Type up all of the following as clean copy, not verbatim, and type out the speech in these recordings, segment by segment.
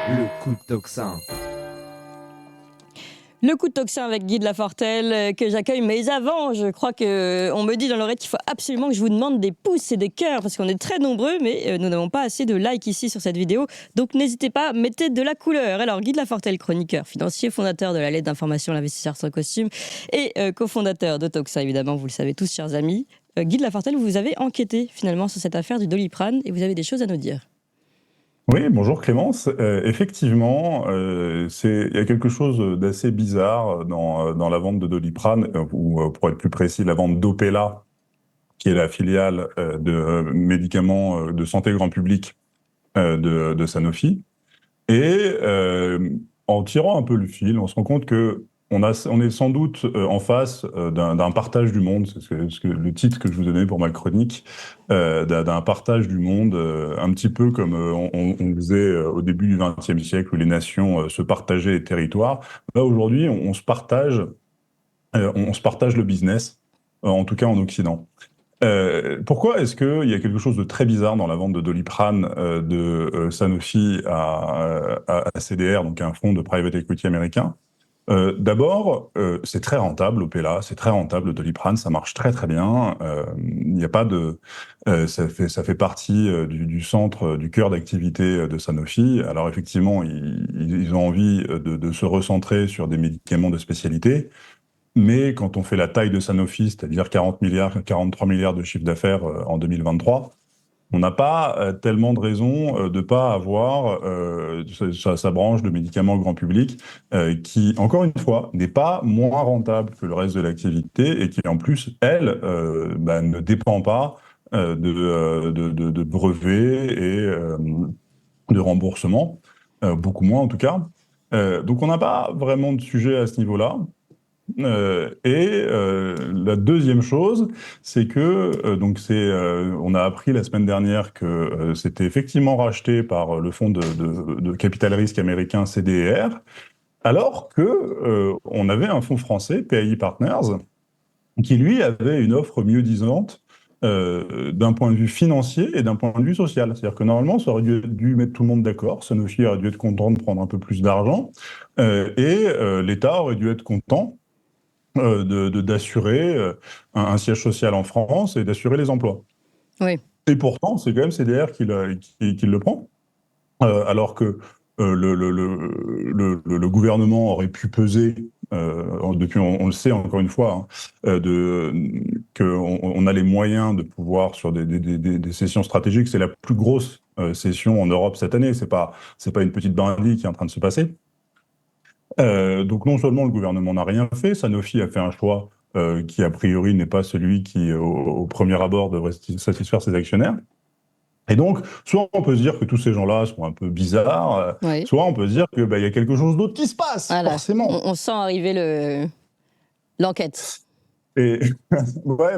Le coup de tocsin. Le coup de tocsin avec Guy de Lafortelle que j'accueille. Mais avant, je crois qu'on me dit dans l'oreille qu'il faut absolument que je vous demande des pouces et des cœurs parce qu'on est très nombreux, mais nous n'avons pas assez de likes ici sur cette vidéo. Donc n'hésitez pas, mettez de la couleur. Alors Guy de Lafortelle, chroniqueur financier, fondateur de la lettre d'information L'investisseur sans costume et cofondateur de Toxa, évidemment, vous le savez tous, chers amis. Guy de Lafortelle, vous avez enquêté finalement sur cette affaire du Doliprane et vous avez des choses à nous dire. Oui, bonjour Clémence. Effectivement, il y a quelque chose d'assez bizarre dans la vente de Doliprane, ou pour être plus précis, la vente d'Opella, qui est la filiale de médicaments de santé grand public de Sanofi. Et en tirant un peu le fil, on se rend compte que on est sans doute en face d'un partage du monde, c'est le titre que je vous donnais pour ma chronique, d'un partage du monde, un petit peu comme on faisait au début du XXe siècle, où les nations se partageaient les territoires. Là, aujourd'hui, on se partage le business, en tout cas en Occident. Pourquoi est-ce qu'il y a quelque chose de très bizarre dans la vente de Doliprane de Sanofi à CDR, donc un fonds de private equity américain? D'abord, c'est très rentable, Opella, c'est très rentable, Doliprane, ça marche très très bien. Il n'y a pas de, ça fait partie du centre, du cœur d'activité de Sanofi. Alors effectivement, ils ont envie de se recentrer sur des médicaments de spécialité. Mais quand on fait la taille de Sanofi, c'est-à-dire 40 milliards, 43 milliards de chiffre d'affaires en 2023, on n'a pas tellement de raisons de ne pas avoir sa branche de médicaments grand public qui, encore une fois, n'est pas moins rentable que le reste de l'activité et qui, en plus, elle, ne dépend pas de brevets et de remboursement, beaucoup moins en tout cas. Donc on n'a pas vraiment de sujet à ce niveau-là. La deuxième chose, c'est que on a appris la semaine dernière que c'était effectivement racheté par le fonds de capital risque américain CDR, alors que on avait un fonds français, PAI Partners, qui lui avait une offre mieux-disante d'un point de vue financier et d'un point de vue social. C'est-à-dire que normalement, ça aurait dû mettre tout le monde d'accord. Sanofi aurait dû être content de prendre un peu plus d'argent l'État aurait dû être content d'assurer un siège social en France et d'assurer les emplois. Oui. Et pourtant, c'est quand même CDR qui le prend, alors que le gouvernement aurait pu peser, depuis, on le sait encore une fois, hein, qu'on a les moyens de pouvoir, sur des sessions stratégiques, c'est la plus grosse session en Europe cette année, c'est pas une petite brindille qui est en train de se passer. Donc non seulement le gouvernement n'a rien fait, Sanofi a fait un choix qui a priori n'est pas celui qui, au premier abord, devrait satisfaire ses actionnaires. Et donc, soit on peut se dire que tous ces gens-là sont un peu bizarres, Oui. soit on peut se dire que y a quelque chose d'autre qui se passe, Voilà. forcément. On sent arriver l'enquête. Et ouais,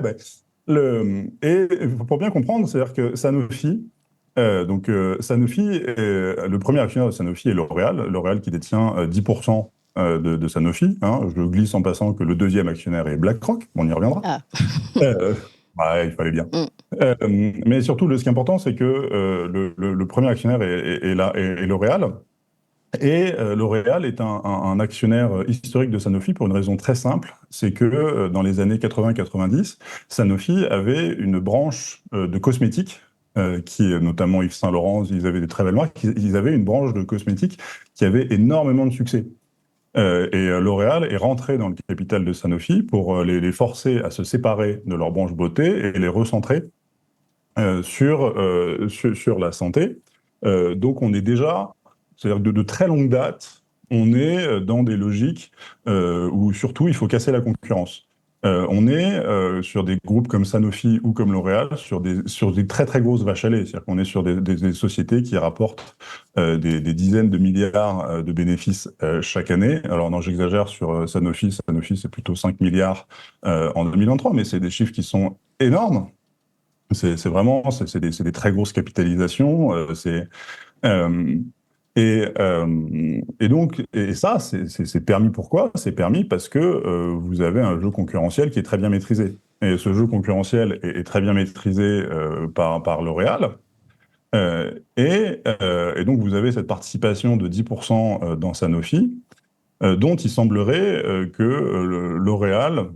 et pour bien comprendre, c'est-à-dire que Sanofi, Sanofi, le premier actionnaire de Sanofi est L'Oréal qui détient 10% de Sanofi. Hein. Je glisse en passant que le deuxième actionnaire est BlackRock, on y reviendra. Ah. Il fallait bien. Mais surtout, ce qui est important, c'est que le premier actionnaire est L'Oréal. Et L'Oréal est un actionnaire historique de Sanofi pour une raison très simple, c'est que dans les années 80-90, Sanofi avait une branche de cosmétiques, qui notamment Yves Saint Laurent, ils avaient des très belles marques, ils avaient une branche de cosmétiques qui avait énormément de succès. L'Oréal est rentré dans le capital de Sanofi pour les forcer à se séparer de leur branche beauté et les recentrer sur la santé. Donc on est déjà, c'est-à-dire de très longue date, on est dans des logiques où surtout il faut casser la concurrence. On est sur des groupes comme Sanofi ou comme L'Oréal sur des très très grosses vaches à lait. C'est-à-dire qu'on est sur des sociétés qui rapportent des dizaines de milliards de bénéfices chaque année. Alors non, j'exagère sur Sanofi. Sanofi, c'est plutôt 5 milliards en 2023, mais c'est des chiffres qui sont énormes. C'est vraiment, c'est des très grosses capitalisations. Et ça, c'est permis pourquoi? C'est permis parce que vous avez un jeu concurrentiel qui est très bien maîtrisé. Et ce jeu concurrentiel est très bien maîtrisé par L'Oréal. Et donc, vous avez cette participation de 10% dans Sanofi, dont il semblerait que L'Oréal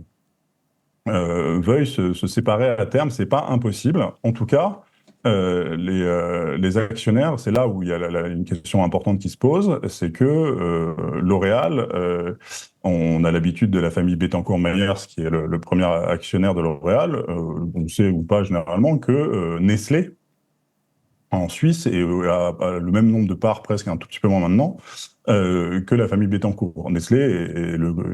veuille se séparer à terme. C'est pas impossible. En tout cas, les actionnaires, c'est là où il y a une question importante qui se pose, c'est que L'Oréal, on a l'habitude de la famille Bettencourt-Meyers, qui est le premier actionnaire de L'Oréal, on sait ou pas généralement que Nestlé, en Suisse, et a le même nombre de parts, presque un tout petit peu moins maintenant, que la famille Bettencourt. Nestlé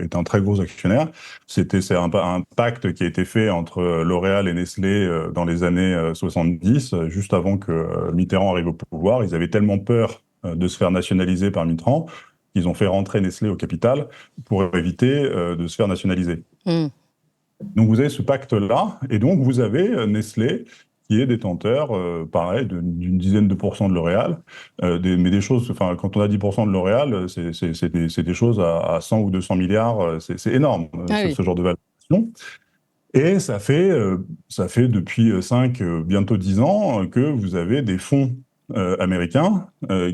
est un très gros actionnaire. C'est un pacte qui a été fait entre L'Oréal et Nestlé dans les années 70, juste avant que Mitterrand arrive au pouvoir. Ils avaient tellement peur de se faire nationaliser par Mitterrand qu'ils ont fait rentrer Nestlé au capital pour éviter de se faire nationaliser. Mm. Donc vous avez ce pacte-là, et donc vous avez Nestlé qui est détenteur, pareil, d'une dizaine de pourcents de L'Oréal. Mais des choses, enfin, quand on a 10% de L'Oréal, c'est des choses à 100 ou 200 milliards, c'est énorme, ce genre de valorisation. Et ça fait depuis 5, bientôt 10 ans, que vous avez des fonds américains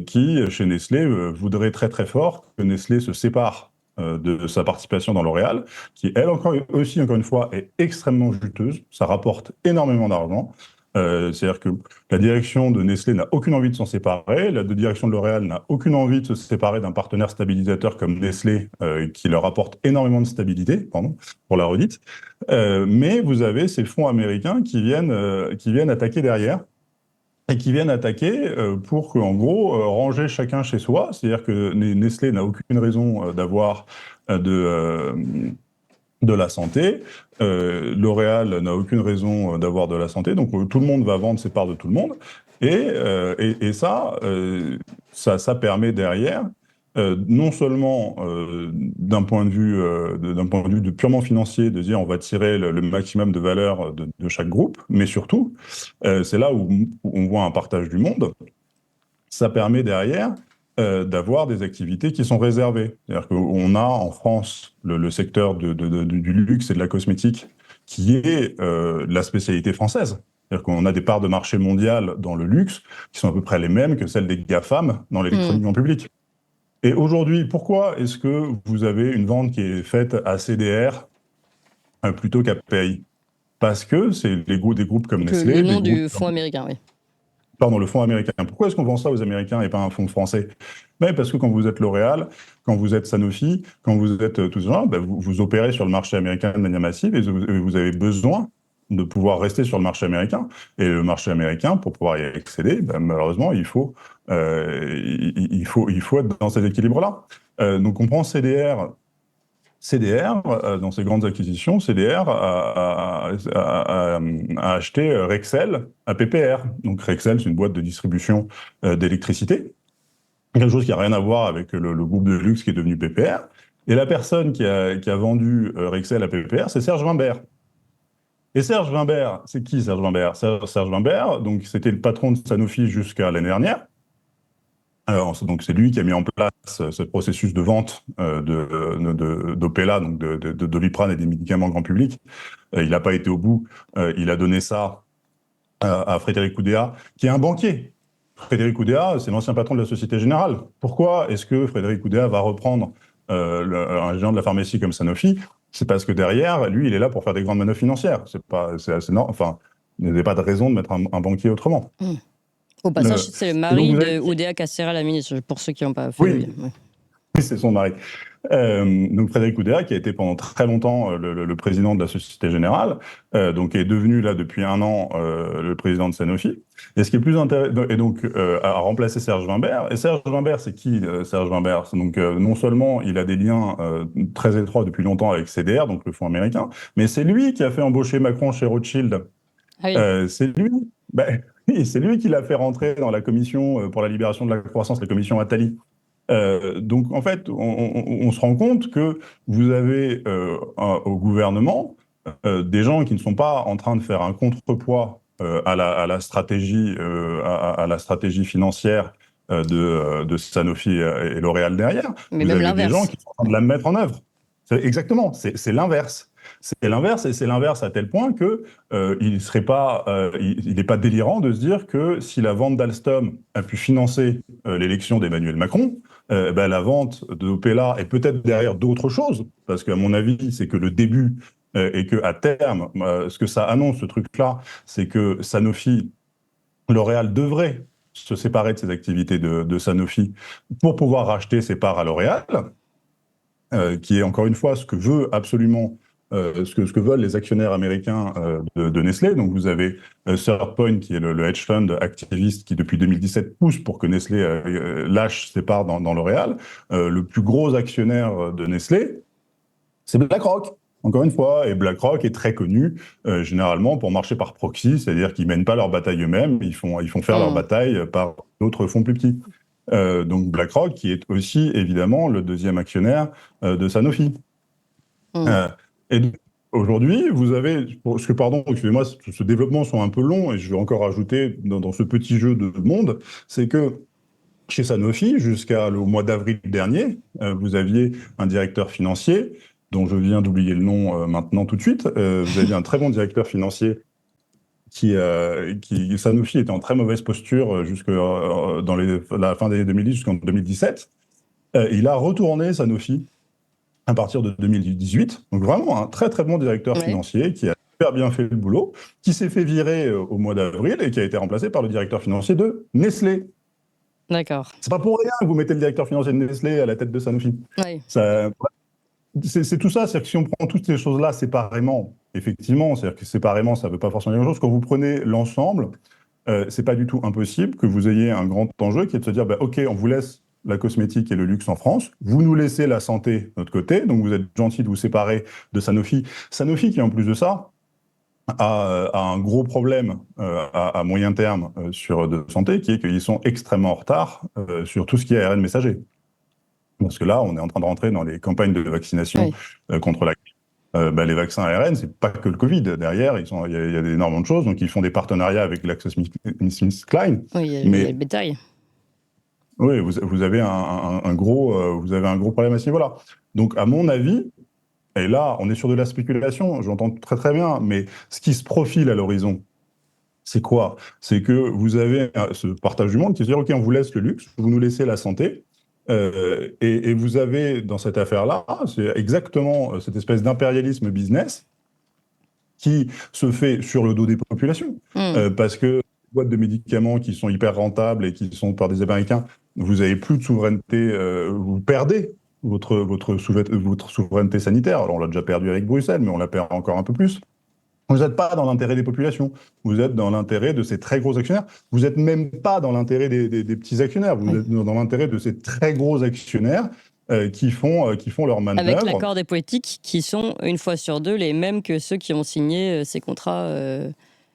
qui, chez Nestlé, voudraient très très fort que Nestlé se sépare de sa participation dans L'Oréal, qui, elle encore une fois, est extrêmement juteuse. Ça rapporte énormément d'argent. C'est-à-dire que la direction de Nestlé n'a aucune envie de s'en séparer, la direction de L'Oréal n'a aucune envie de se séparer d'un partenaire stabilisateur comme Nestlé, qui leur apporte énormément de stabilité, pardon, pour la redite. Mais vous avez ces fonds américains qui viennent attaquer derrière, et qui viennent attaquer pour qu'en gros, ranger chacun chez soi. C'est-à-dire que Nestlé n'a aucune raison d'avoir de la santé. L'Oréal n'a aucune raison d'avoir de la santé. Donc tout le monde va vendre ses parts de tout le monde. Et ça permet derrière, non seulement d'un point de vue purement financier, de dire on va tirer le maximum de valeur de chaque groupe, mais surtout, c'est là où on voit un partage du monde. Ça permet derrière d'avoir des activités qui sont réservées. C'est-à-dire qu'on a en France le secteur du luxe et de la cosmétique qui est la spécialité française. C'est-à-dire qu'on a des parts de marché mondiales dans le luxe qui sont à peu près les mêmes que celles des GAFAM dans l'électronique en public. Et aujourd'hui, pourquoi est-ce que vous avez une vente qui est faite à CDR plutôt qu'à PAI? Parce que c'est des groupes comme Nestlé. Le nom du fonds américain, oui. Pardon, le fonds américain. Pourquoi est-ce qu'on vend ça aux Américains et pas un fonds français? Ben parce que quand vous êtes L'Oréal, quand vous êtes Sanofi, quand vous êtes tous ces gens, ben vous opérez sur le marché américain de manière massive et vous avez besoin de pouvoir rester sur le marché américain. Et le marché américain, pour pouvoir y accéder, ben malheureusement, il faut être dans cet équilibre-là. Donc on prend CDR, dans ses grandes acquisitions, CDR a acheté Rexel à PPR. Donc Rexel, c'est une boîte de distribution d'électricité. Quelque chose qui n'a rien à voir avec le groupe de luxe qui est devenu PPR. Et la personne qui a vendu Rexel à PPR, c'est Serge Wimbert. Et Serge Wimbert, c'est qui Serge Wimbert? Serge Wimbert, donc c'était le patron de Sanofi jusqu'à l'année dernière. Donc c'est lui qui a mis en place ce processus de vente d'Opella, donc de Doliprane et des médicaments grand public. Il n'a pas été au bout. Il a donné ça à Frédéric Oudéa, qui est un banquier. Frédéric Oudéa, c'est l'ancien patron de la Société Générale. Pourquoi est-ce que Frédéric Oudéa va reprendre un géant de la pharmacie comme Sanofi? C'est parce que derrière, lui, il est là pour faire des grandes manœuvres financières. C'est assez normal. Enfin, il n'y avait pas de raison de mettre un banquier autrement. Au passage, c'est le mari de Oudéa Castéra, la ministre, pour ceux qui n'ont pas fait. Oui, oui, c'est son mari. Donc Frédéric Oudéa, qui a été pendant très longtemps le président de la Société Générale, donc est devenu là depuis 1 an le président de Sanofi. Et ce qui est plus intéressant, et donc a remplacé Serge Wimbert. Et Serge Wimbert, c'est qui Serge Wimbert? Donc non seulement il a des liens très étroits depuis longtemps avec CDR, donc le fonds américain, mais c'est lui qui a fait embaucher Macron chez Rothschild. Ah oui. C'est lui. Oui, c'est lui qui l'a fait rentrer dans la commission pour la libération de la croissance, la commission Attali. Donc, en fait, on se rend compte que vous avez au gouvernement des gens qui ne sont pas en train de faire un contrepoids à la stratégie financière de Sanofi et L'Oréal derrière. Mais vous avez des gens qui sont en train de la mettre en œuvre. Exactement, c'est l'inverse. C'est l'inverse, et c'est l'inverse à tel point que il n'est pas délirant de se dire que si la vente d'Alstom a pu financer l'élection d'Emmanuel Macron, la vente de Opella et peut-être derrière d'autres choses, parce qu'à mon avis, c'est que le début et que à terme, ce que ça annonce, ce truc-là, c'est que Sanofi, L'Oréal devrait se séparer de ses activités de Sanofi pour pouvoir racheter ses parts à L'Oréal, qui est encore une fois ce que veut absolument, ce que veulent les actionnaires américains de Nestlé. Donc vous avez Third Point, qui est le hedge fund activiste qui depuis 2017 pousse pour que Nestlé lâche ses parts dans L'Oréal. Le plus gros actionnaire de Nestlé, c'est BlackRock. Encore une fois, et BlackRock est très connu généralement pour marcher par proxy, c'est-à-dire qu'ils mènent pas leur bataille eux-mêmes, ils font faire leur bataille par d'autres fonds plus petits. Donc BlackRock, qui est aussi évidemment le deuxième actionnaire de Sanofi. Et donc, aujourd'hui, vous avez, parce que pardon, excusez-moi, ce développement sont un peu long, et je vais encore ajouter dans ce petit jeu de monde, c'est que chez Sanofi, jusqu'au mois d'avril dernier, vous aviez un directeur financier, dont je viens d'oublier le nom maintenant tout de suite. Vous aviez un très bon directeur financier Sanofi était en très mauvaise posture dans la fin des années 2010 jusqu'en 2017. Il a retourné Sanofi à partir de 2018. Donc vraiment un très très bon directeur financier qui a super bien fait le boulot, qui s'est fait virer au mois d'avril et qui a été remplacé par le directeur financier de Nestlé. D'accord. C'est pas pour rien que vous mettez le directeur financier de Nestlé à la tête de Sanofi. Oui. C'est tout ça, c'est-à-dire que si on prend toutes ces choses-là séparément, effectivement, c'est-à-dire que séparément, ça ne veut pas forcément dire la même chose. Quand vous prenez l'ensemble, c'est pas du tout impossible que vous ayez un grand enjeu qui est de se dire, OK, on vous laisse la cosmétique et le luxe en France, vous nous laissez la santé de notre côté, donc vous êtes gentil de vous séparer de Sanofi. Sanofi qui, en plus de ça, a un gros problème à moyen terme de santé, qui est qu'ils sont extrêmement en retard sur tout ce qui est ARN messager. Parce que là, on est en train de rentrer dans les campagnes de vaccination contre la grippe. Les vaccins ARN, c'est pas que le Covid. Derrière, il y a énormément de choses. Donc, ils font des partenariats avec GlaxoSmithKline. Oui, il y a le bétail. Oui, vous avez un gros problème à ce niveau-là. Donc, à mon avis, et là, on est sur de la spéculation, j'entends très très bien, mais ce qui se profile à l'horizon, c'est quoi? C'est que vous avez ce partage du monde qui se dit, OK, on vous laisse le luxe, vous nous laissez la santé. Et vous avez dans cette affaire-là, c'est exactement cette espèce d'impérialisme business qui se fait sur le dos des populations. Parce que les boîtes de médicaments qui sont hyper rentables et qui sont par des Américains, vous n'avez plus de souveraineté, vous perdez votre souveraineté sanitaire. Alors on l'a déjà perdu avec Bruxelles, mais on la perd encore un peu plus. Vous n'êtes pas dans l'intérêt des populations, vous êtes dans l'intérêt de ces très gros actionnaires. Vous n'êtes même pas dans l'intérêt des petits actionnaires, vous êtes dans l'intérêt de ces très gros actionnaires qui font leur manœuvre. Avec l'accord des politiques qui sont, une fois sur deux, les mêmes que ceux qui ont signé ces contrats.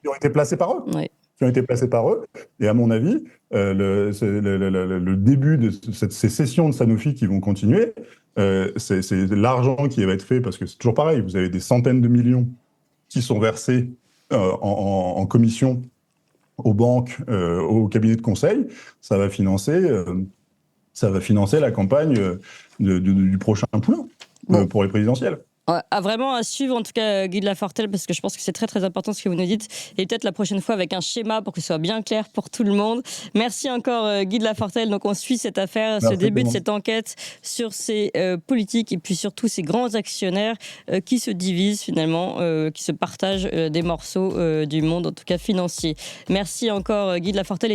Qui ont été placés par eux. Oui. Qui ont été placés par eux. Et à mon avis, le début de ces sessions de Sanofi qui vont continuer, c'est l'argent qui va être fait, parce que c'est toujours pareil, vous avez des centaines de millions qui sont versés en commission aux banques, aux cabinets de conseil. Ça va financer la campagne du prochain poulain pour les présidentielles. Vraiment à suivre, en tout cas, Guy de Lafortelle, parce que je pense que c'est très très important ce que vous nous dites, et peut-être la prochaine fois avec un schéma pour que ce soit bien clair pour tout le monde. Merci encore, Guy de Lafortelle. Donc on suit cette affaire, ce début de cette enquête sur ces politiques et puis surtout ces grands actionnaires qui se divisent finalement, qui se partagent des morceaux du monde, en tout cas financier. Merci encore, Guy de Lafortelle.